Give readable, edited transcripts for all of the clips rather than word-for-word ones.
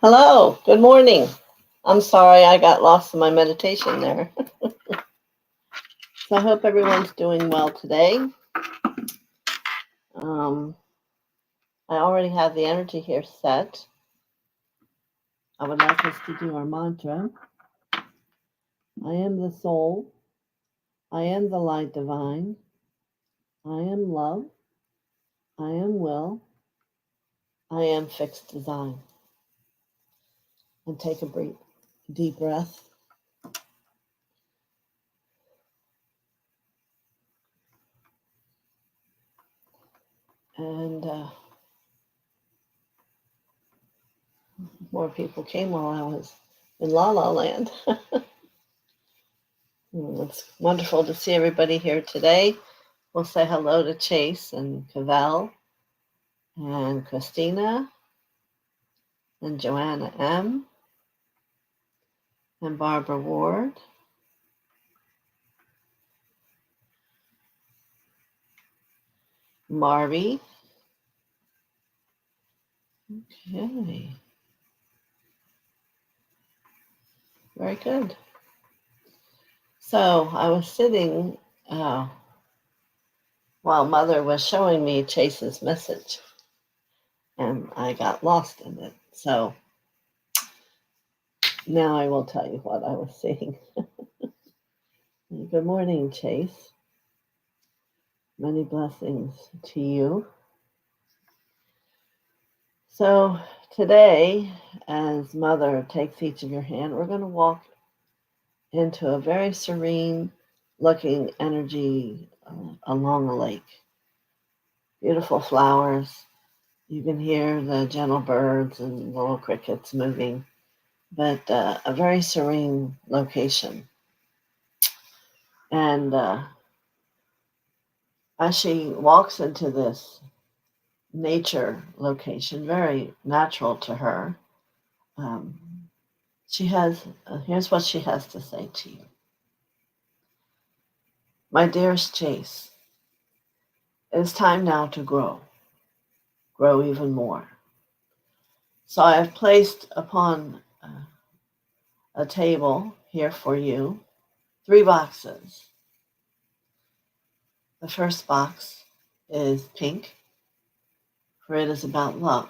Hello, good morning. I'm sorry I got lost in my meditation there. So I hope everyone's doing well today. Um, I already have the energy here set. I would like us to do our mantra. I am the soul. I am the light divine. I am love. I am will. I am fixed design. And take a deep breath. And more people came while I was in La La Land. It's wonderful to see everybody here today. We'll say hello to Chase and Cavell and Christina and Joanna M. and Barbara Ward. Marby. Okay. Very good. So I was sitting while Mother was showing me Chase's message, and I got lost in it. So now I will tell you what I was seeing. Good morning, Chase. Many blessings to you. So today, as Mother takes each of your hand, we're going to walk into a very serene looking energy along a lake. Beautiful flowers. You can hear the gentle birds and little crickets moving, but a very serene location. And as she walks into this nature location, very natural to her, she has, here's what she has to say to you. My dearest Chase, it is time now to grow even more. So I have placed upon a table here for you 3 boxes. The first box is pink, for it is about love.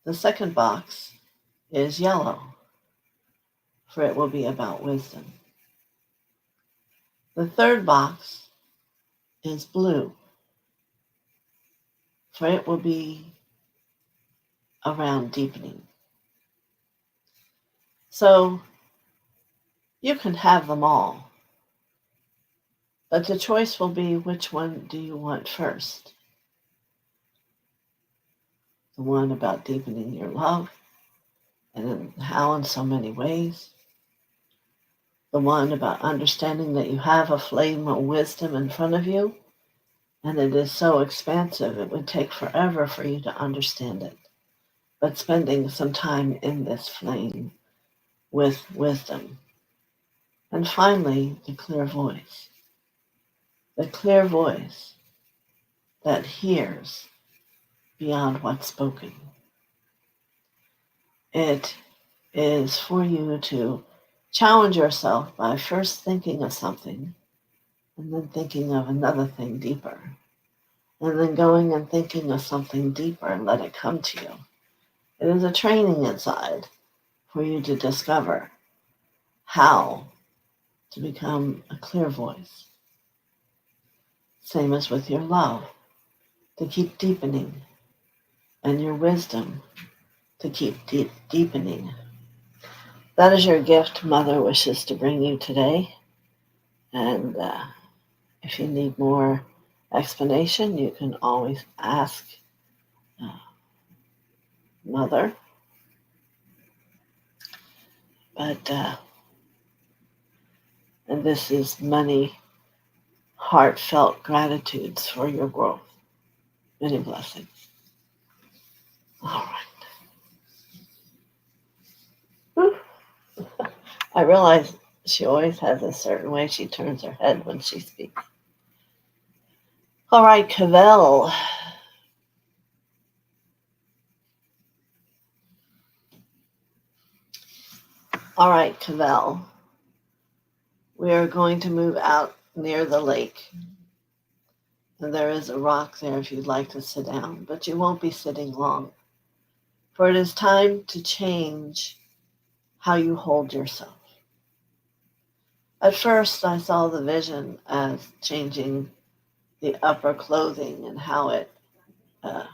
The second box is yellow, for it will be about wisdom. The third box is blue, for it will be around deepening. So you can have them all, but the choice will be, which one do you want first? The one about deepening your love, and how in so many ways. The one about understanding that you have a flame of wisdom in front of you, and it is so expansive it would take forever for you to understand it. But spending some time in this flame with wisdom. And finally, the clear voice. The clear voice that hears beyond what's spoken. It is for you to challenge yourself by first thinking of something and then thinking of another thing deeper, and then going and thinking of something deeper and let it come to you. It is a training inside for you to discover how to become a clear voice. Same as with your love, to keep deepening, and your wisdom to keep deepening. That is your gift Mother wishes to bring you today. And if you need more explanation, you can always ask Mother. But, and this is many heartfelt gratitudes for your growth. Many blessings. All right. I realize she always has a certain way she turns her head when she speaks. All right, Cavell. All right, Cavell. We are going to move out near the lake. And there is a rock there if you'd like to sit down, but you won't be sitting long. For it is time to change how you hold yourself. At first, I saw the vision as changing the upper clothing and how it uh,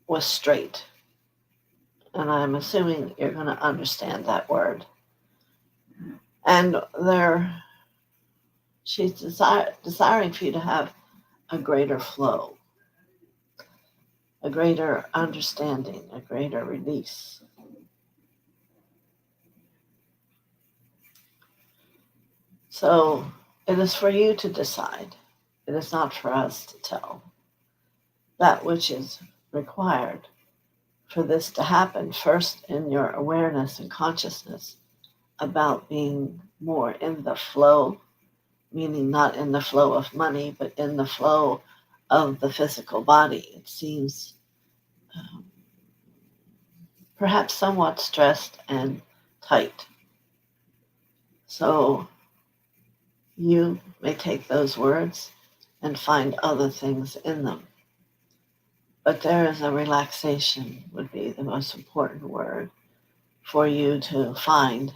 was straight. And I'm assuming you're going to understand that word. And she's desiring for you to have a greater flow, a greater understanding, a greater release. So it is for you to decide. It is not for us to tell. That which is required for this to happen, first in your awareness and consciousness about being more in the flow, meaning not in the flow of money, but in the flow of the physical body. It seems um, perhaps somewhat stressed and tight. So you may take those words and find other things in them. But there is a relaxation, would be the most important word for you to find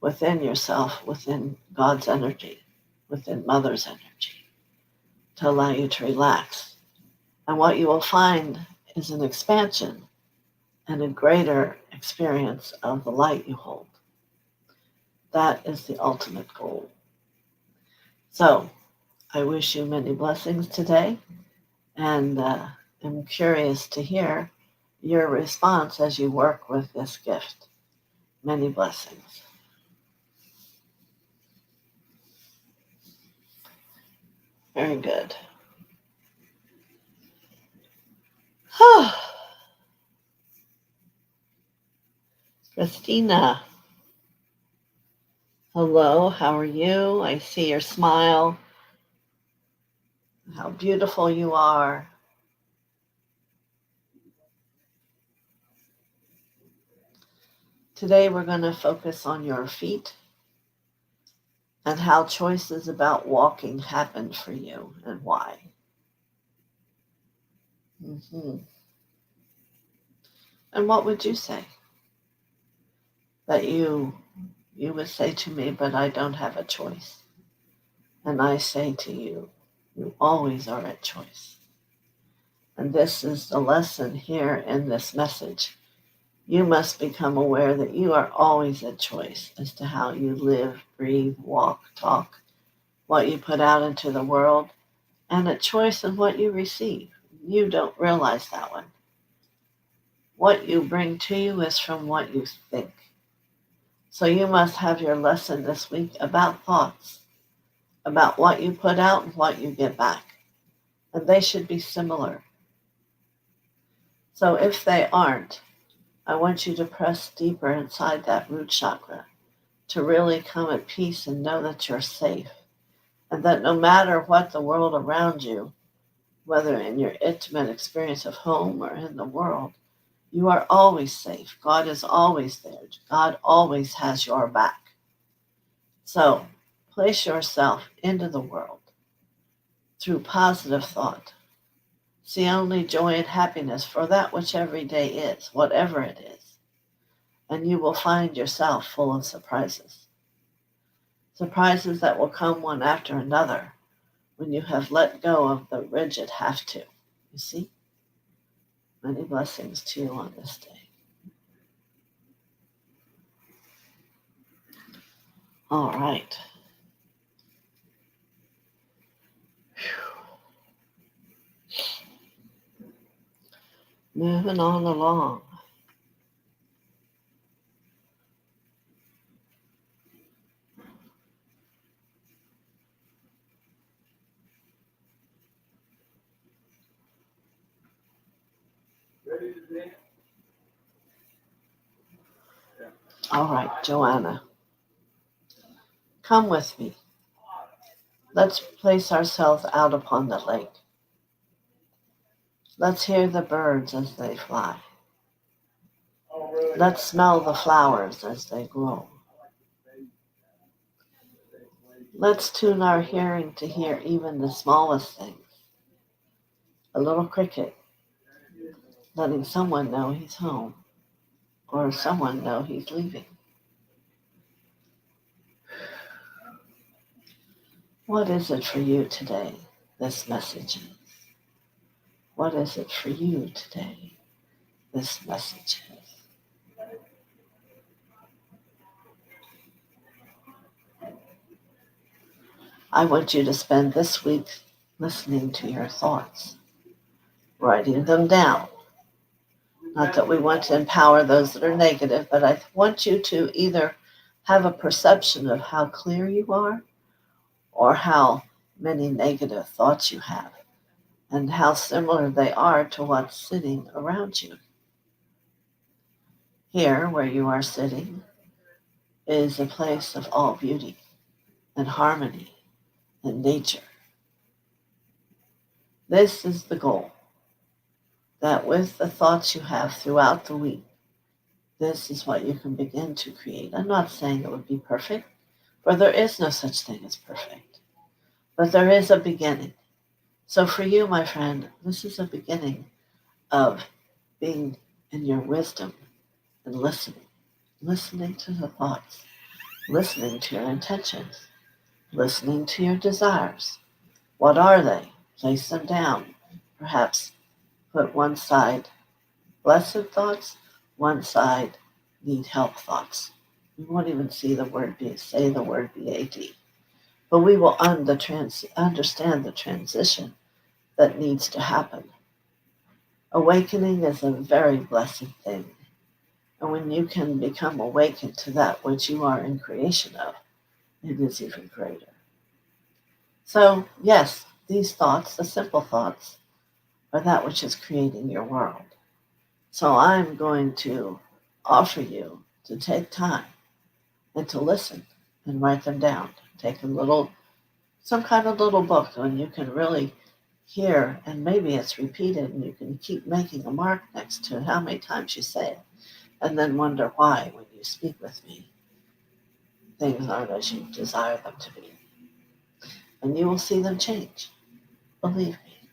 within yourself, within God's energy, within Mother's energy, to allow you to relax. And what you will find is an expansion and a greater experience of the light you hold. That is the ultimate goal. So I wish you many blessings today, and I'm curious to hear your response as you work with this gift. Many blessings. Very good. Christina, hello, how are you? I see your smile, how beautiful you are. Today we're going to focus on your feet and how choices about walking happen for you and why. Mm-hmm. And what would you say? That you would say to me, but I don't have a choice. And I say to you, you always are at choice. And this is the lesson here in this message. You must become aware that you are always at choice as to how you live, breathe, walk, talk, what you put out into the world, and a choice in what you receive. You don't realize that one. What you bring to you is from what you think. So you must have your lesson this week about thoughts, about what you put out and what you get back. And they should be similar. So if they aren't, I want you to press deeper inside that root chakra to really come at peace and know that you're safe. And that no matter what the world around you, whether in your intimate experience of home or in the world, you are always safe. God is always there. God always has your back. So place yourself into the world through positive thought. See only joy and happiness for that which every day is, whatever it is. And you will find yourself full of surprises. Surprises that will come one after another when you have let go of the rigid have to. You see? Many blessings to you on this day. All right. Moving on along. All right, Joanna. Come with me. Let's place ourselves out upon the lake. Let's hear the birds as they fly. Let's smell the flowers as they grow. Let's tune our hearing to hear even the smallest things. A little cricket letting someone know he's home, or someone know he's leaving. What is it for you today, this message is? What is it for you today, this message is? I want you to spend this week listening to your thoughts, writing them down. Not that we want to empower those that are negative, but I want you to either have a perception of how clear you are or how many negative thoughts you have and how similar they are to what's sitting around you. Here, where you are sitting, is a place of all beauty and harmony and nature. This is the goal, that with the thoughts you have throughout the week, this is what you can begin to create. I'm not saying it would be perfect, for there is no such thing as perfect, but there is a beginning. So for you, my friend, this is a beginning of being in your wisdom and listening to the thoughts, listening to your intentions, listening to your desires. What are they? Place them down. Perhaps put one side blessed thoughts, one side need help thoughts. We won't even say the word BAD, but we will understand the transition that needs to happen. Awakening is a very blessed thing. And when you can become awakened to that which you are in creation of, it is even greater. So, yes, these thoughts, the simple thoughts, are that which is creating your world. So I'm going to offer you to take time and to listen and write them down. Take some kind of little book when you can really hear, and maybe it's repeated and you can keep making a mark next to how many times you say it, and then wonder why when you speak with me, things aren't as you desire them to be. And you will see them change. Believe me.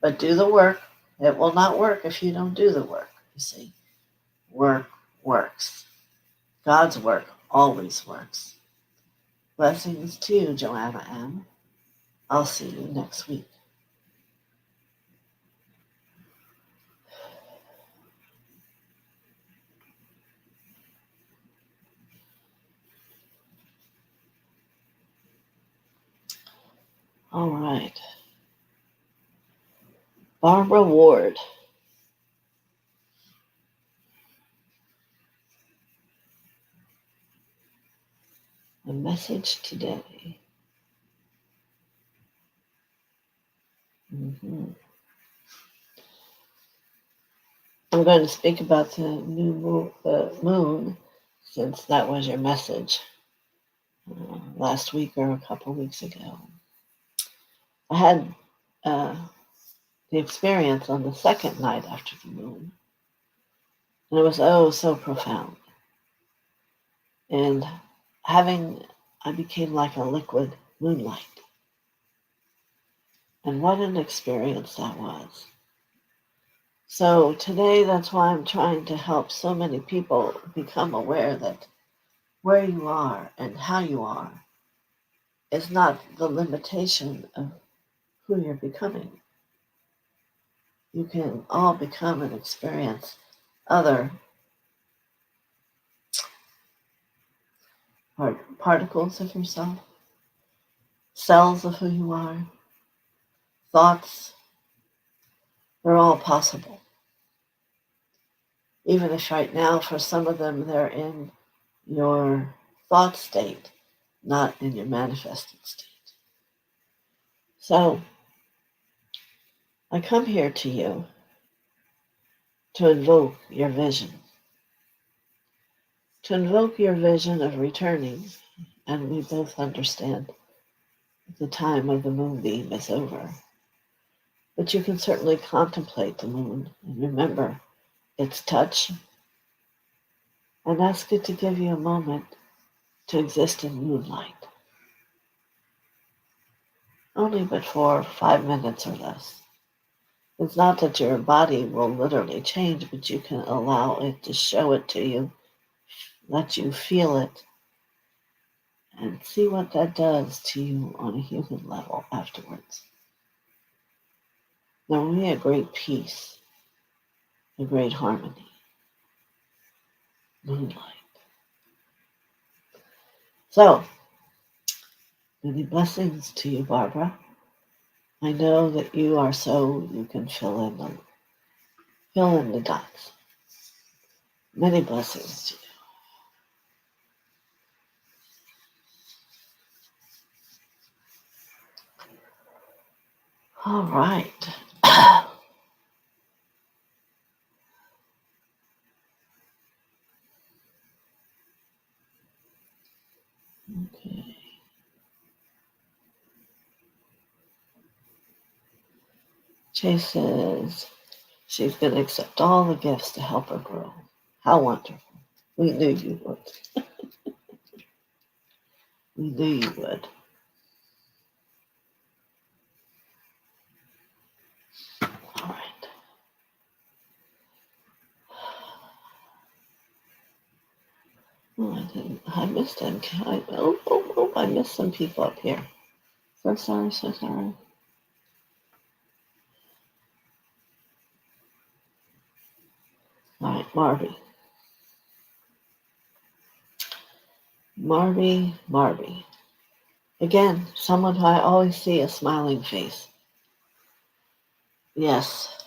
But do the work. It will not work if you don't do the work, you see. Work works. God's work always works. Blessings to you, Joanna M. I'll see you next week. All right. Barbara Ward. A message today. I'm going to speak about the new moon, since that was your message last week or a couple weeks ago. I had the experience on the second night after the moon, and it was so profound. And I became like a liquid moonlight. And what an experience that was. So today, that's why I'm trying to help so many people become aware that where you are and how you are is not the limitation of who you're becoming. You can all become and experience other particles of yourself, cells of who you are, thoughts. They're all possible. Even if right now, for some of them, they're in your thought state, not in your manifested state. So, I come here to you to invoke your vision. To invoke your vision of returning, and we both understand the time of the moonbeam is over. But you can certainly contemplate the moon and remember its touch and ask it to give you a moment to exist in moonlight. only but for 5 minutes or less. It's not that your body will literally change, but you can allow it to show it to you, let you feel it, and see what that does to you on a human level afterwards. There will be a great peace, a great harmony. Moonlight. So, many blessings to you, Barbara. I know that you are so you can fill in the dots. Many blessings to you. All right. Okay. Chase says she's going to accept all the gifts to help her grow. How wonderful. We knew you would. We knew you would. All right. Oh, I missed him. I missed some people up here. So sorry, so sorry. All right, Marby. Again, someone who I always see a smiling face. Yes.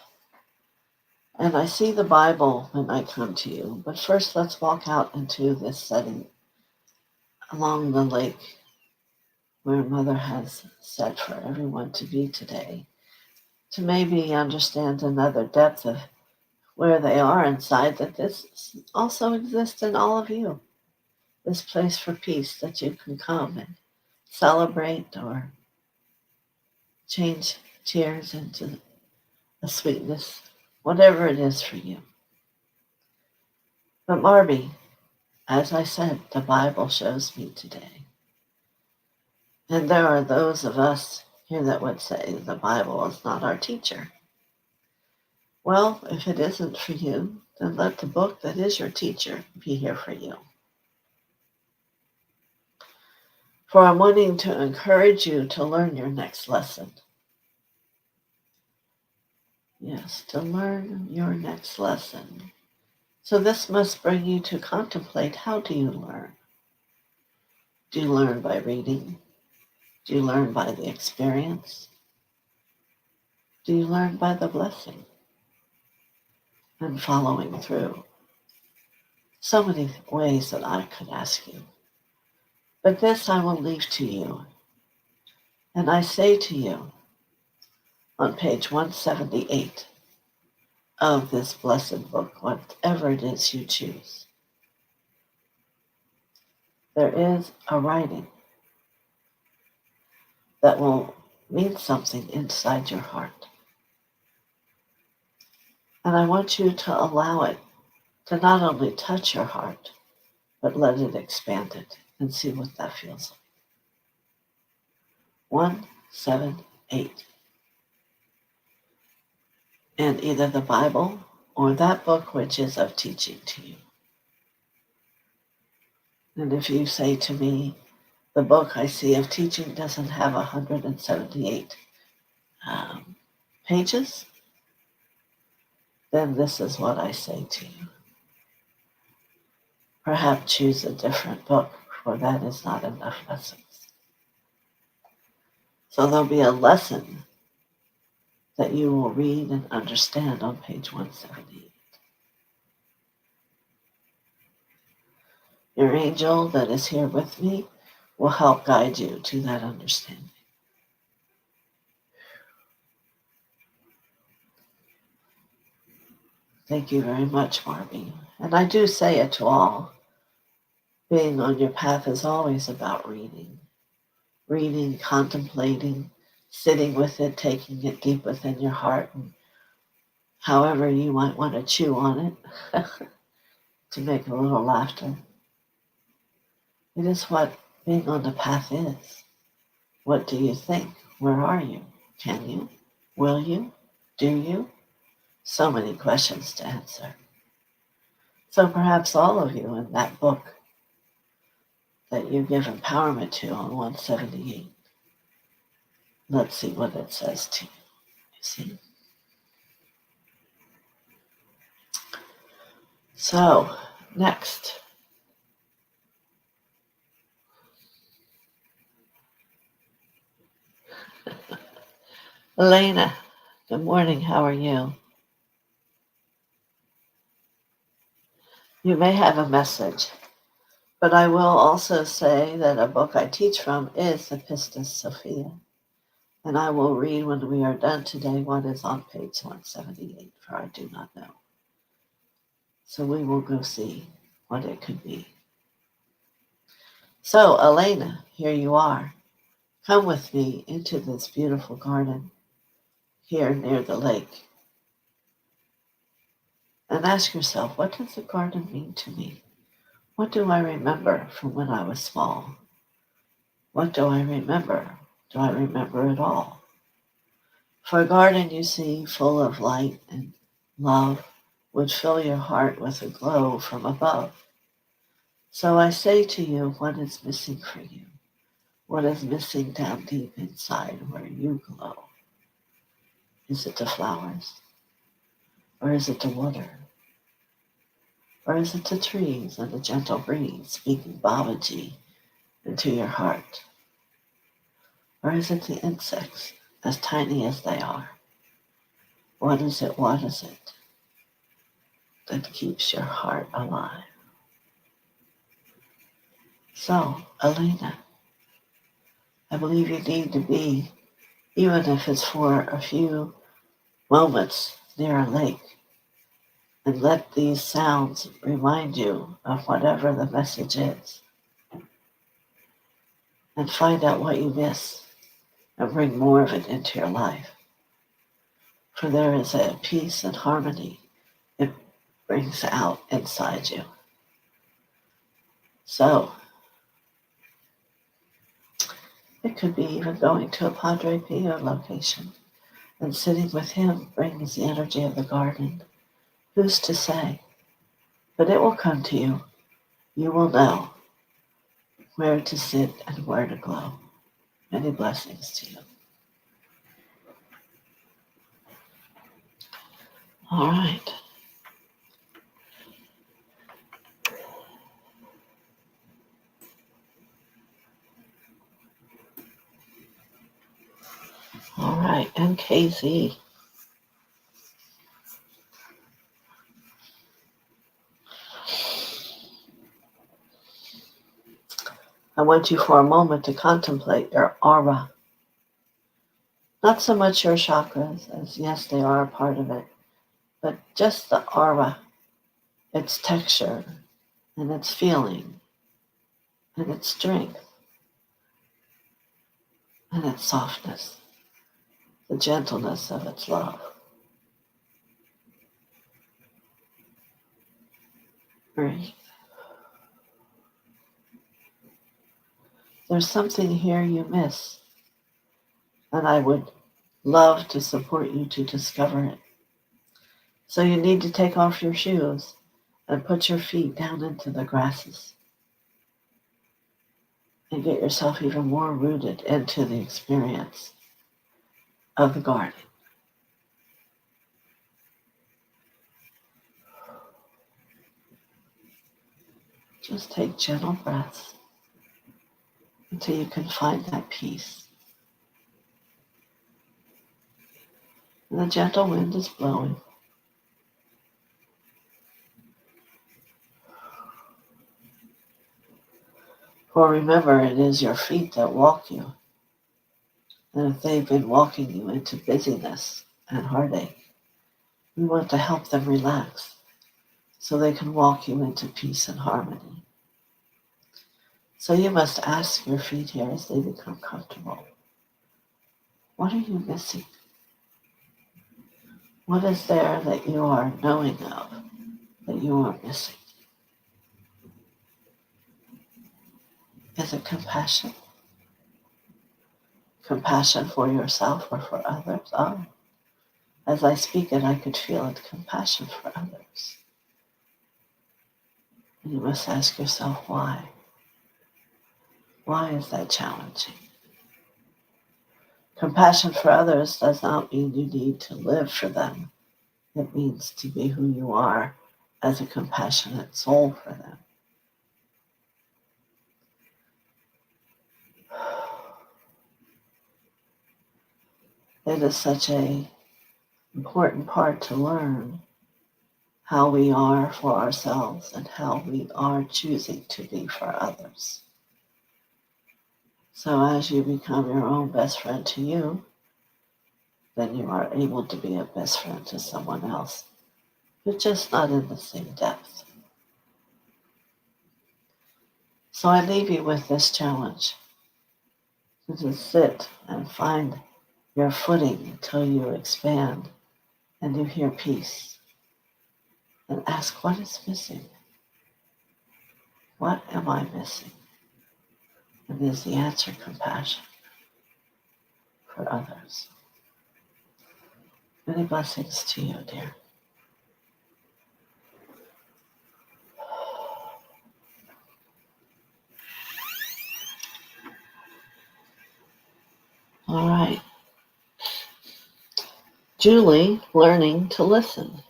And I see the Bible when I come to you. But first, let's walk out into this setting along the lake where Mother has set for everyone to be today, to maybe understand another depth of where they are inside, that this also exists in all of you. This place for peace that you can come and celebrate or change tears into a sweetness, whatever it is for you. But Marby, as I said, the Bible shows me today. And there are those of us here that would say the Bible is not our teacher. Well, if it isn't for you, then let the book that is your teacher be here for you. For I'm wanting to encourage you to learn your next lesson. Yes, to learn your next lesson. So this must bring you to contemplate, how do you learn? Do you learn by reading? Do you learn by the experience? Do you learn by the blessing and following through? So many ways that I could ask you. But this I will leave to you. And I say to you, on page 178 of this blessed book, whatever it is you choose, there is a writing that will mean something inside your heart. And I want you to allow it to not only touch your heart, but let it expand it and see what that feels like. 178. And either the Bible or that book which is of teaching to you. And if you say to me, the book I see of teaching doesn't have 178 pages, then this is what I say to you. Perhaps choose a different book, for that is not enough lessons. So there'll be a lesson that you will read and understand on page 178. Your angel that is here with me will help guide you to that understanding. Thank you very much, Marby. And I do say it to all. Being on your path is always about reading, contemplating, sitting with it, taking it deep within your heart, and however you might want to chew on it to make a little laughter. It is what being on the path is. What do you think? Where are you? Can you? Will you? Do you? So many questions to answer. So perhaps all of you in that book that you give empowerment to on 178, let's see what it says to you. You see? So, next. Elena, good morning. How are you? You may have a message, but I will also say that a book I teach from is the TheoSophia. And I will read when we are done today what is on page 178, for I do not know. So we will go see what it could be. So, Elena, here you are. Come with me into this beautiful garden here near the lake. And ask yourself, what does the garden mean to me? What do I remember from when I was small? What do I remember? Do I remember it all? For a garden, you see, full of light and love would fill your heart with a glow from above. So I say to you, what is missing for you? What is missing down deep inside where you glow? Is it the flowers? Or is it the water? Or is it the trees and the gentle breeze speaking Babaji into your heart? Or is it the insects, as tiny as they are? What is it that keeps your heart alive? So, Elena, I believe you need to be, even if it's for a few moments near a lake, and let these sounds remind you of whatever the message is, and find out what you miss and bring more of it into your life. For there is a peace and harmony it brings out inside you. So, it could be even going to a Padre Pio location and sitting with him brings the energy of the garden. Who's to say? But it will come to you. You will know where to sit and where to glow. Many blessings to you. All right. All right. MKZ. I want you for a moment to contemplate your aura. Not so much your chakras, as yes, they are a part of it, but just the aura, its texture, and its feeling, and its strength, and its softness, the gentleness of its love. Breathe. There's something here you miss, and I would love to support you to discover it. So you need to take off your shoes and put your feet down into the grasses and get yourself even more rooted into the experience of the garden. Just take gentle breaths until you can find that peace. And the gentle wind is blowing. For remember, it is your feet that walk you. And if they've been walking you into busyness and heartache, we want to help them relax so they can walk you into peace and harmony. So you must ask your feet here as they become comfortable, what are you missing? What is there that you are knowing of that you are missing? Is it compassion? compassion for yourself or for others? Oh, as I speak it, I could feel it, compassion for others. And you must ask yourself why. Why is that challenging? Compassion for others does not mean you need to live for them. It means to be who you are as a compassionate soul for them. It is such an important part to learn how we are for ourselves and how we are choosing to be for others. So as you become your own best friend to you, then you are able to be a best friend to someone else, but just not in the same depth. So I leave you with this challenge to just sit and find your footing until you expand and you hear peace. And ask, what is missing? What am I missing? And is the answer compassion for others? Many blessings to you, dear. All right. Julie, learning to listen.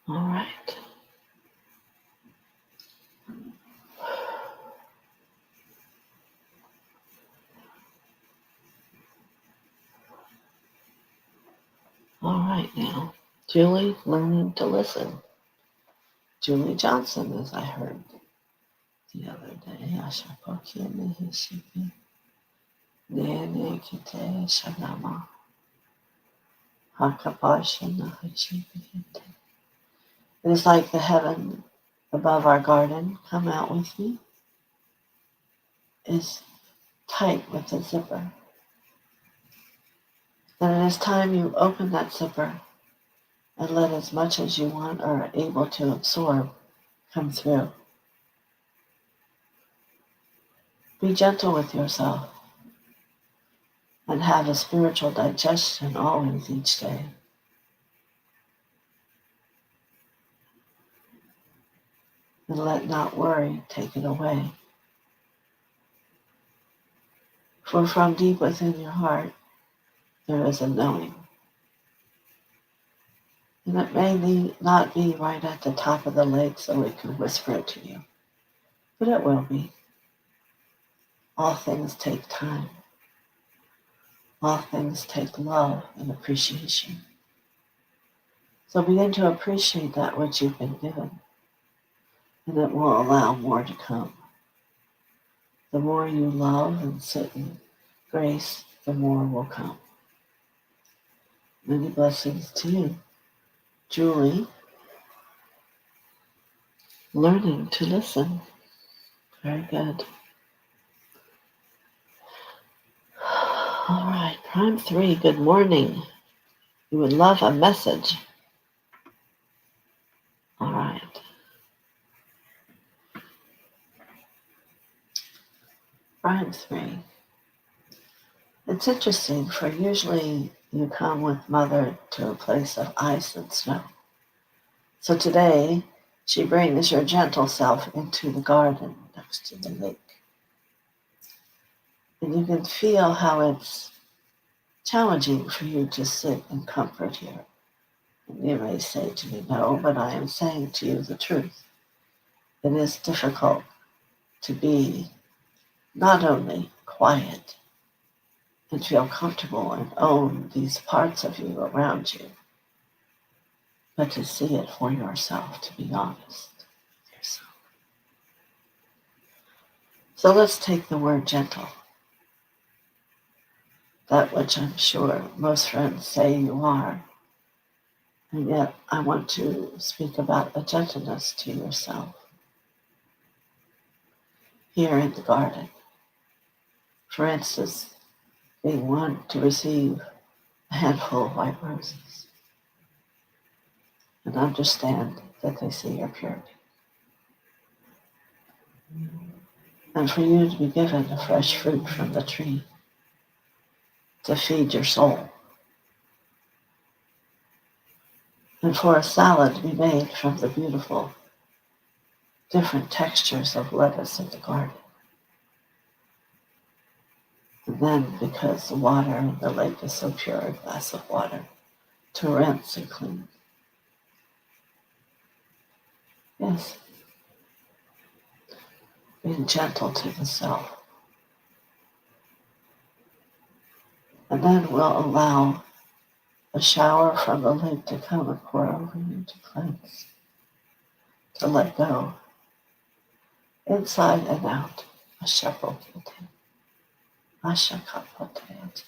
All right. All right now. Julie, learning to listen. Julie Johnson, as I heard the other day. It is like the heaven above our garden, come out with me, is tight with a zipper. Then it is time you open that zipper and let as much as you want or are able to absorb come through. Be gentle with yourself and have a spiritual digestion always each day. And let not worry take it away. For from deep within your heart, there is a knowing. And it may not be right at the top of the lake so we can whisper it to you, but it will be. All things take time. All things take love and appreciation. So begin to appreciate that which you've been given, and it will allow more to come. The more you love and sit in grace, the more will come. Many blessings to you. Julie, learning to listen. Very good. All right, Prime 3, good morning. You would love a message. All right. Prime 3. It's interesting, for usually you come with Mother to a place of ice and snow. So today, she brings your gentle self into the garden next to the lake. And you can feel how it's challenging for you to sit in comfort here. And you may say to me, no, but I am saying to you the truth. It is difficult to be not only quiet and feel comfortable and own these parts of you around you, but to see it for yourself, to be honest with yourself. So let's take the word gentle. That which I'm sure most friends say you are. And yet I want to speak about a gentleness to yourself here in the garden. For instance, being one to receive a handful of white roses and understand that they see your purity. And for you to be given a fresh fruit from the tree to feed your soul. And for a salad to be made from the beautiful, different textures of lettuce in the garden. And then, because the water in the lake is so pure, a glass of water to rinse and clean. Yes, being gentle to the self. And then we'll allow a shower from the lake to come and pour over you to cleanse, to let go, inside and out. Ashapokite, ashakapote.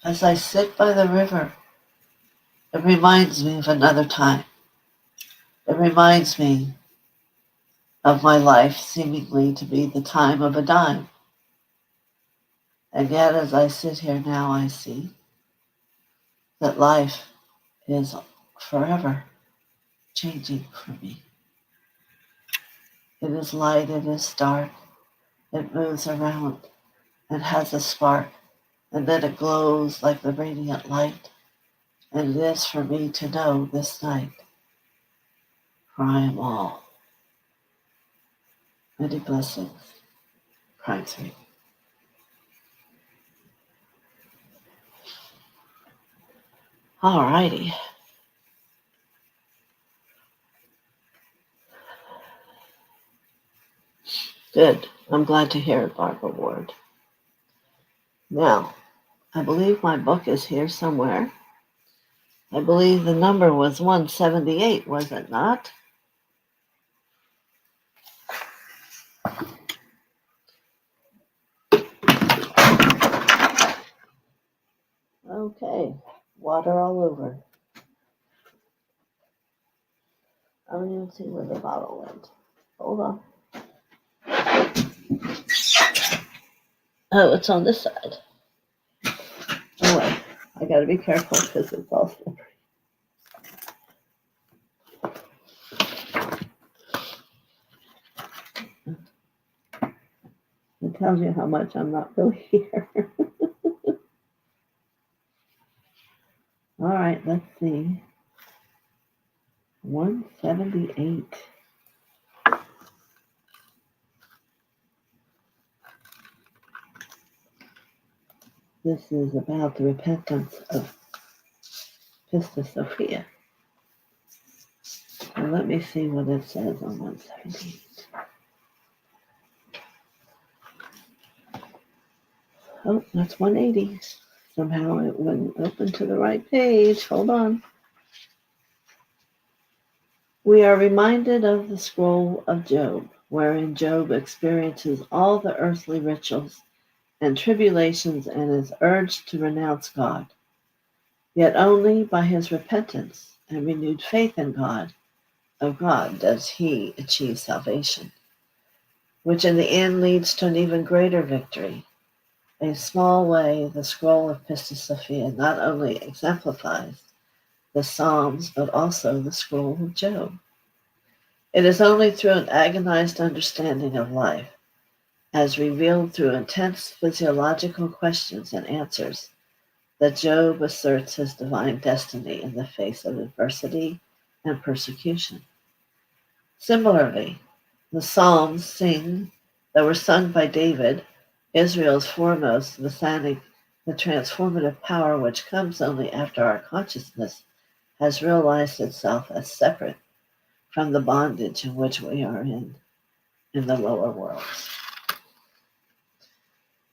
As I sit by the river, it reminds me of another time. It reminds me of my life seemingly to be the time of a dime. And yet as I sit here now, I see that life is forever changing for me. It is light, it is dark, it moves around and has a spark, and then it glows like the radiant light. And it is for me to know this night, for I am all. Many blessings. Prime 3. All righty. Good. I'm glad to hear it, Barbara Ward. Now, I believe my book is here somewhere. I believe the number was 178, was it not? Okay. Water all over. I don't even see where the bottle went. Hold on. Oh, it's on this side. Oh, wait. I gotta be careful because it's all slippery. It tells you how much I'm not really here. All right, let's see. 178. This is about the repentance of TheoSophia. And let me see what it says on 178. Oh, that's 180. Somehow it wouldn't open to the right page. Hold on. We are reminded of the scroll of Job, wherein Job experiences all the earthly rituals and tribulations and is urged to renounce God. Yet only by his repentance and renewed faith in God, does he achieve salvation, which in the end leads to an even greater victory. A small way, the scroll of TheoSophia not only exemplifies the Psalms, but also the scroll of Job. It is only through an agonized understanding of life, as revealed through intense physiological questions and answers, that Job asserts his divine destiny in the face of adversity and persecution. Similarly, the Psalms that were sung by David, Israel's foremost messianic the transformative power which comes only after our consciousness has realized itself as separate from the bondage in which we are in the lower worlds.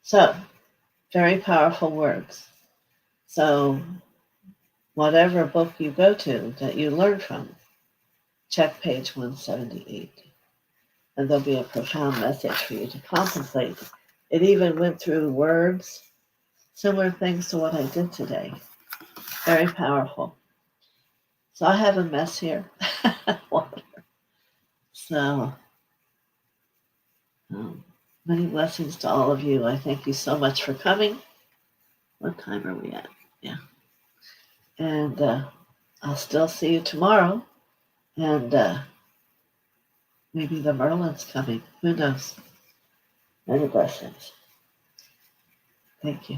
So, very powerful words. So, whatever book you go to that you learn from, check page 178. And there'll be a profound message for you to contemplate. It even went through words, similar things to what I did today. Very powerful. So I have a mess here. Water. So, many blessings to all of you. I thank you so much for coming. What time are we at? Yeah. And I'll still see you tomorrow. And maybe the Merlin's coming. Who knows? Many blessings. Thank you.